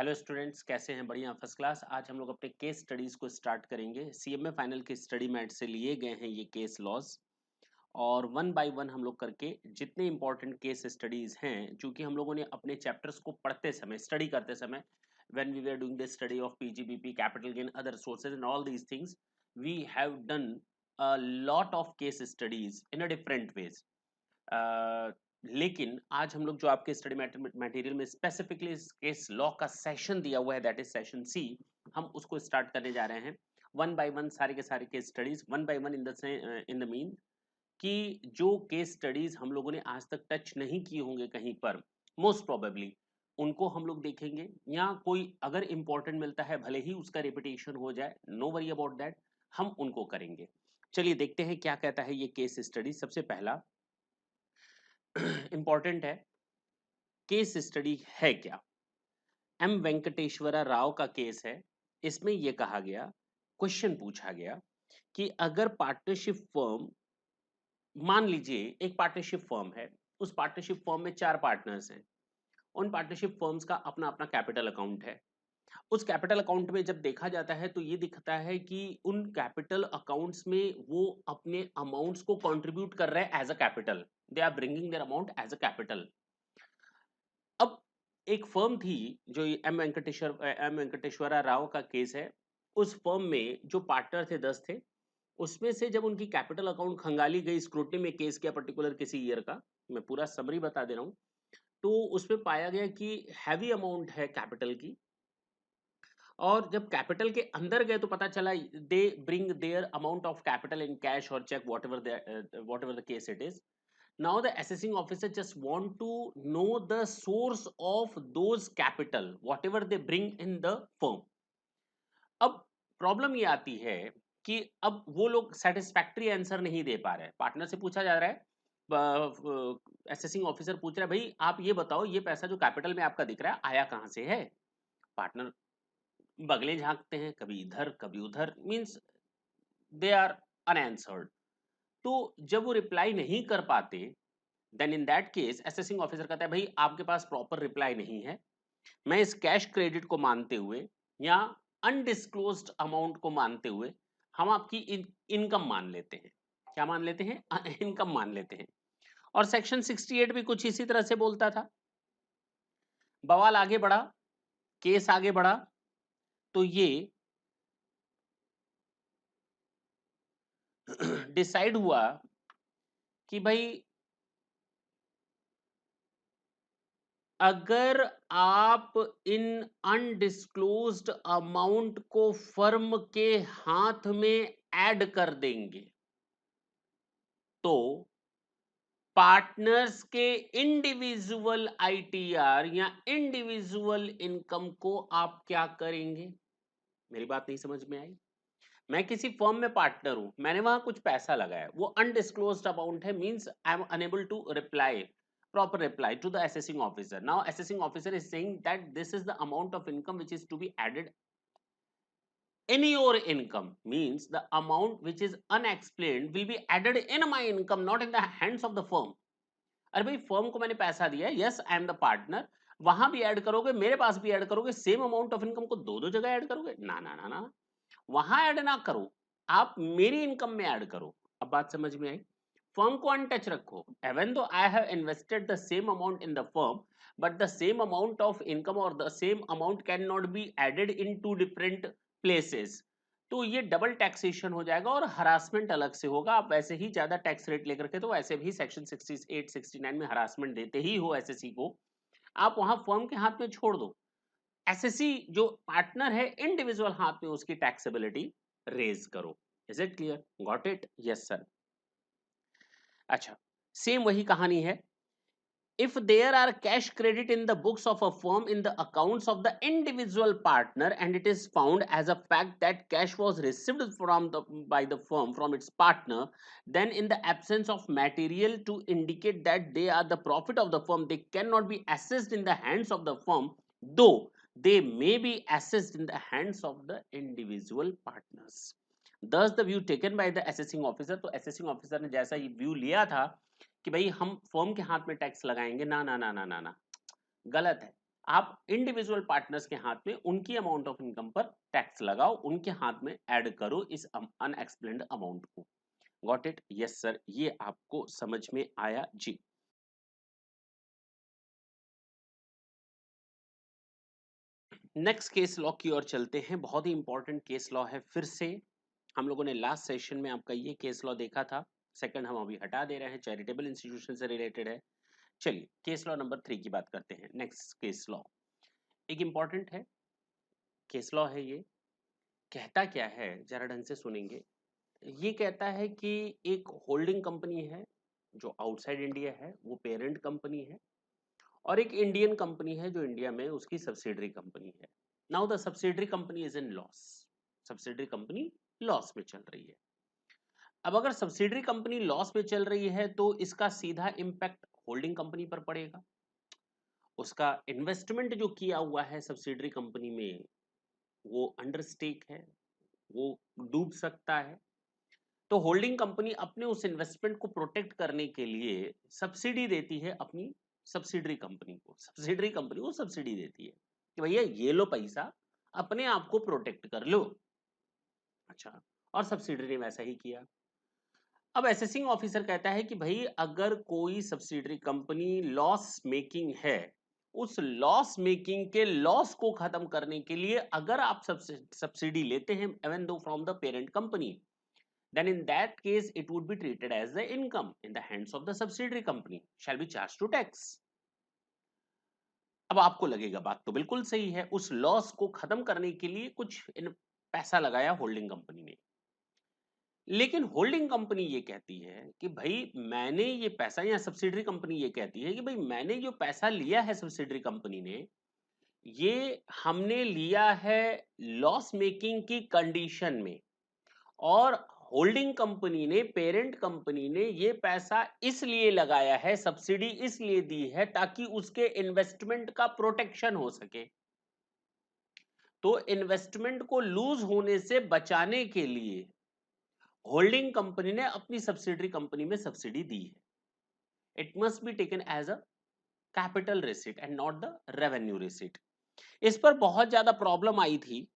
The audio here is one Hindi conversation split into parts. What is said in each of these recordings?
हेलो स्टूडेंट्स, कैसे हैं? बढ़िया, फर्स्ट क्लास। आज हम लोग अपने केस स्टडीज को स्टार्ट करेंगे। सीएमए फाइनल के स्टडी मैट से लिए गए हैं ये केस लॉज, और वन बाय वन हम लोग करके जितने इंपॉर्टेंट केस स्टडीज हैं, चूंकि हम लोगों ने अपने चैप्टर्स को पढ़ते समय, स्टडी करते समय, when we were doing the study of PGBP, capital gain, other sources and all these things, we have done a lot of case studies in a different ways. लेकिन आज हम लोग जो आपके स्टडी मटेरियल में स्पेसिफिकली केस लॉ का सेशन दिया हुआ है, दैट इज सेशन सी, हम उसको स्टार्ट करने जा रहे हैं। वन बाय वन सारे के सारे case studies, one by one in the mean कि जो केस स्टडीज हम लोगों ने आज तक टच नहीं किए होंगे कहीं पर, मोस्ट प्रोबेबली उनको हम लोग देखेंगे, या कोई अगर इंपॉर्टेंट मिलता है भले ही उसका रिपीटेशन हो जाए, नो वरी अबाउट दैट, हम उनको करेंगे। चलिए देखते हैं क्या कहता है ये केस स्टडी। सबसे पहला इंपॉर्टेंट है, केस स्टडी है क्या? एम वेंकटेश्वरा राव का केस है। इसमें यह कहा गया, क्वेश्चन पूछा गया कि अगर पार्टनरशिप फर्म, मान लीजिए एक पार्टनरशिप फर्म है, उस पार्टनरशिप फर्म में 4 पार्टनर्स हैं, उन पार्टनरशिप फर्म्स का अपना अपना कैपिटल अकाउंट है। उस कैपिटल अकाउंट में जब देखा जाता है तो ये दिखता है कि उन कैपिटल अकाउंट्स में वो अपने अमाउंट्स को कंट्रीब्यूट कर रहे हैं as a capital, they are bringing their amount as a capital. अब एक फर्म थी जो एम वेंकटेश्वरा राव का केस है, उस फर्म में जो पार्टनर थे 10 थे, उसमें से जब उनकी कैपिटल अकाउंट खंगाली गई, स्क्रूटनी में केस किया पर्टिकुलर किसी ईयर का, मैं पूरा समरी बता दे रहा हूँ, तो उसमें पाया गया कि हैवी अमाउंट है कैपिटल की। और जब कैपिटल के अंदर गए तो पता चला they bring their amount of capital in cash और cheque, whatever the case it is. Now the assessing officer just want to know the source of those capital, whatever they bring in the firm. अब प्रॉब्लम ये आती है कि अब वो लोग सेटिस्फैक्ट्री आंसर नहीं दे पा रहे हैं। पार्टनर से पूछा जा रहा है, असेसिंग ऑफिसर पूछ रहा है, भाई आप ये बताओ, ये पैसा जो कैपिटल में आपका दिख रहा है आया कहाँ से है? पार्टनर बगले झांकते हैं, कभी इधर कभी उधर, मीन्स दे आर अनआंसर्ड। तो जब वो रिप्लाई नहीं कर पाते, then in that case assessing officer कहता है, भाई आपके पास प्रॉपर रिप्लाई नहीं है, मैं इस कैश क्रेडिट को मानते हुए या अनडिस्क्लोज्ड अमाउंट को मानते हुए हम आपकी इनकम मान लेते हैं। क्या मान लेते हैं? इनकम मान लेते हैं। और सेक्शन 68 भी कुछ इसी तरह से बोलता था। बवाल आगे बढ़ा, केस आगे बढ़ा, तो ये डिसाइड हुआ कि भाई अगर आप इन अनडिस्क्लोज्ड अमाउंट को फर्म के हाथ में ऐड कर देंगे तो पार्टनर्स के इंडिविजुअल आईटीआर या इंडिविजुअल इनकम को आप क्या करेंगे? मेरी बात नहीं समझ में आई? मैं किसी फर्म में पार्टनर हूं, मैंने वहां कुछ पैसा लगाया, वो अनडिस्क्लोज्ड अमाउंट है, means I am unable to reply, proper reply to the assessing officer. Now assessing officer is saying that this is the amount of income which is to be added in your income, means the amount which is unexplained will be added in my income, not in the hands of the firm. अरे भाई, फर्म को मैंने पैसा दिया है, yes I am the partner, वहां भी ऐड करोगे, मेरे पास भी ऐड करोगे, सेम अमाउंट ऑफ इनकम को दो दो जगह ऐड करोगे? ना ना ना ना, वहां ऐड ना करो, आप मेरी इनकम में ऐड करो। अब बात समझ में आई? फर्म को अनटच रखो, even though I have invested the same amount in the firm, but the same amount of income or the same amount cannot be added in two different places. तो ये डबल टैक्सेशन हो जाएगा और हरासमेंट अलग से होगा। आप वैसे ही ज्यादा टैक्स रेट लेकर के तो वैसे भी सेक्शन 68 69 में हरासमेंट देते ही हो एसएससी को, आप वहां फर्म के हाथ में छोड़ दो। एसएससी जो पार्टनर है इंडिविजुअल हाथ में उसकी टैक्सेबिलिटी रेज करो। Is it clear? Got it? Yes sir. अच्छा, सेम वही कहानी है। If there are cash credit in the books of a firm in the accounts of the individual partner and it is found as a fact that cash was received by the firm from its partner, then in the absence of material to indicate that they are the profit of the firm, they cannot be assessed in the hands of the firm, though they may be assessed in the hands of the individual partners. Thus the view taken by the assessing officer, तो assessing officer ने जैसा ये व्यू लिया था कि भाई हम फर्म के हाथ में टैक्स लगाएंगे, ना ना ना ना ना ना, गलत है। आप इंडिविजुअल पार्टनर्स के हाथ में उनकी अमाउंट ऑफ इनकम पर टैक्स लगाओ, उनके हाथ में ऐड करो इस अनएक्सप्लेन्ड अमाउंट को। Got it? यस सर, ये आपको समझ में आया जी। नेक्स्ट केस लॉ की ओर चलते हैं। बहुत ही इंपॉर्टेंट केस लॉ है। फिर से हम लोगों ने लास्ट सेशन में आपका ये केस लॉ देखा था, सेकंड हम अभी हटा दे रहे हैं, चैरिटेबल इंस्टीट्यूशन से रिलेटेड है। चलिए केस लॉ नंबर 3 की बात करते हैं। नेक्स्ट केस लॉ एक इंपॉर्टेंट है, केस लॉ है। ये कहता क्या है जरा ढंग से सुनेंगे। ये कहता है कि एक होल्डिंग कंपनी है जो आउटसाइड इंडिया है, वो पेरेंट कंपनी है, और एक इंडियन कंपनी है जो इंडिया में उसकी सब्सिडरी कंपनी है। Now the subsidiary company is in loss. Subsidiary company loss में चल रही है। अब अगर सब्सिडरी कंपनी लॉस में चल रही है तो इसका सीधा इम्पैक्ट होल्डिंग कंपनी पर पड़ेगा। उसका इन्वेस्टमेंट जो किया हुआ है सब्सिडरी कंपनी में वो अंडर स्टेक है, वो डूब सकता है। तो होल्डिंग कंपनी अपने उस इन्वेस्टमेंट को प्रोटेक्ट करने के लिए सब्सिडी देती है अपनी सब्सिडरी कंपनी को। सब्सिडरी कंपनी को सब्सिडी देती है कि भैया ये लो पैसा, अपने आप को प्रोटेक्ट कर लो। अच्छा, और सब्सिडरी ने वैसा ही किया। अब असेसिंग ऑफिसर कहता है कि भाई अगर कोई सब्सिडरी कंपनी लॉस मेकिंग है, उस लॉस मेकिंग के लॉस को खत्म करने के लिए अगर आप सब्सिडी लेते हैं even though from the parent company, then in that case it would be treated as the income in the hands of the subsidiary company shall be charged to tax। अब आपको लगेगा बात तो बिल्कुल सही है, उस लॉस को खत्म करने के लिए कुछ पैसा लगाया होल्डिंग कंपनी ने। लेकिन होल्डिंग कंपनी ये कहती है कि भाई मैंने ये पैसा, या सब्सिडरी कंपनी ये कहती है कि भाई मैंने जो पैसा लिया है सब्सिडरी कंपनी ने, ये हमने लिया है लॉस मेकिंग की कंडीशन में, और होल्डिंग कंपनी ने, पेरेंट कंपनी ने ये पैसा इसलिए लगाया है, सब्सिडी इसलिए दी है ताकि उसके इन्वेस्टमेंट का प्रोटेक्शन हो सके। तो इन्वेस्टमेंट को लूज होने से बचाने के लिए होल्डिंग कंपनी ने अपनी सब्सिडरी कंपनी में सब्सिडी दी है। It must be taken as a capital receipt and not the revenue receipt. इस पर बहुत ज्यादा प्रॉब्लम आई थी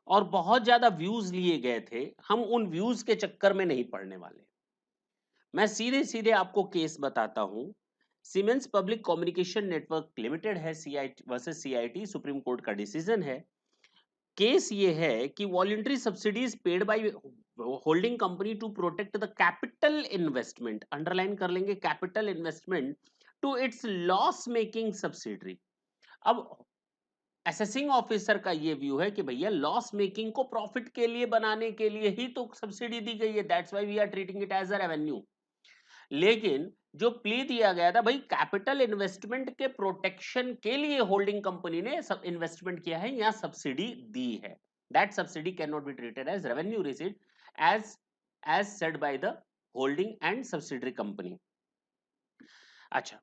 और बहुत ज्यादा व्यूज लिए गए थे। हम उन व्यूज के चक्कर में नहीं पड़ने वाले, मैं सीधे सीधे आपको केस बताता हूं। Siemens public communication network limited है, CIT versus CIT, supreme court का डिसीजन है। केस ये है कि voluntary subsidies paid by holding company to protect the capital investment, underline कर लेंगे, capital investment to its loss making subsidiary. अब असेसिंग ऑफिसर का ये व्यू है कि भैया लॉस मेकिंग को प्रॉफिट के लिए बनाने के लिए ही तो सब्सिडी दी गई है, that's why we are treating it as a revenue. लेकिन जो प्ली दिया गया था भाई कैपिटल इन्वेस्टमेंट के प्रोटेक्शन के लिए होल्डिंग कंपनी ने सब इन्वेस्टमेंट किया है या सब्सिडी दी है, that subsidy can not be treated as revenue receipt as as said by the holding and subsidiary company. अच्छा,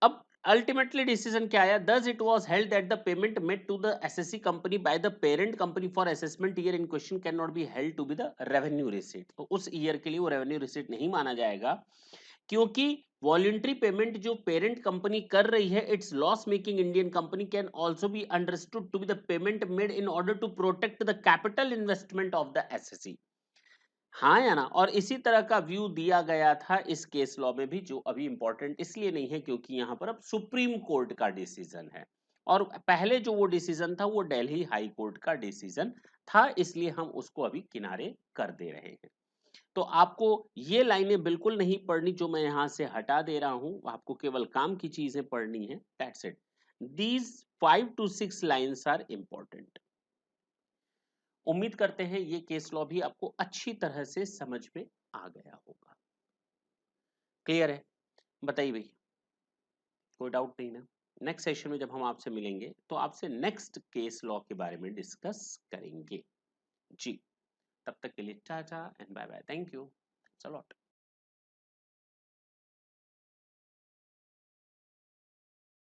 अब अल्टीमेटली डिसीजन क्या आया? Thus it was held that the payment made to the SSC company by the parent company for assessment year in question can not be held to be the revenue receipt. तो उस ईयर के लिए वो रेवेन्यू रिसीट नहीं माना जाएगा, क्योंकि वॉलंटरी पेमेंट जो पेरेंट कंपनी कर रही है, it's loss making Indian company, can also be understood to be the payment made in order to protect the capital investment of the SSC. हाँ या ना? और इसी तरह का व्यू दिया गया था इस केस लॉ में भी, जो अभी इंपॉर्टेंट इसलिए नहीं है क्योंकि यहां पर अब सुप्रीम कोर्ट का डिसीजन है, और पहले जो वो डिसीजन था वो दिल्ली हाई कोर्ट का डिसीजन था, इसलिए हम उसको अभी किनारे कर दे रहे हैं। तो आपको ये लाइनें बिल्कुल नहीं पढ़नी जो मैं यहां से हटा दे रहा हूं, आपको केवल काम की चीजें पढ़नी है, that's it. These 5 to 6 lines are important. उम्मीद करते हैं ये केस लॉ भी आपको अच्छी तरह से समझ में आ गया होगा। क्लियर है? बताइए भाई, कोई डाउट नहीं ना? नेक्स्ट सेशन में जब हम आपसे मिलेंगे तो आपसे नेक्स्ट केस लॉ के बारे में डिस्कस करेंगे जी। तब तक के लिए tata and bye bye, thank you. चलो।